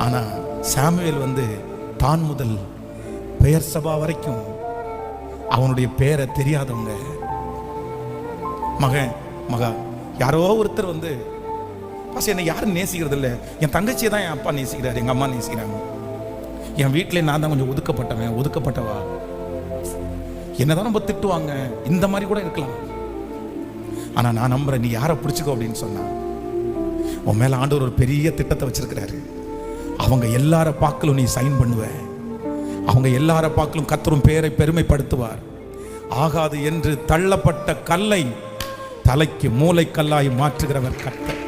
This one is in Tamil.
ஆனா சாமுவேல் தான் முதல் பெயர் சபா வரைக்கும் அவனுடைய பேரை தெரியாதவங்க, மகன் மகா யாரோ ஒருத்தர் என்னை யாரும் நேசிக்கிறது இல்லை, என் தங்கச்சியை தான் என் அப்பா நேசிக்கிறாரு, எங்க அம்மா நேசிக்கிறாங்க, என் வீட்டிலே நான் தான் கொஞ்சம் ஒதுக்கப்பட்டவா, என்னதான் ரொம்ப திட்டுவாங்க, இந்த மாதிரி கூட இருக்கலாம். ஆனா நான் நம்புறேன், நீ யாரை பிடிச்சிக்கோ அப்படின்னு சொன்னா உன் மேல ஆண்டவர் ஒரு பெரிய திட்டத்தை வச்சிருக்கிறாரு. அவங்க எல்லார பாக்கலும் நீ சைன் பண்ணுவ, அவங்க எல்லார பாக்கலும் கர்த்தரும் பேரை பெருமைப்படுத்துவார். ஆகாது என்று தள்ளப்பட்ட கல்லை தலைக்கு மூளைக்கல்லாய் மாற்றுகிறவர் கர்த்தர்.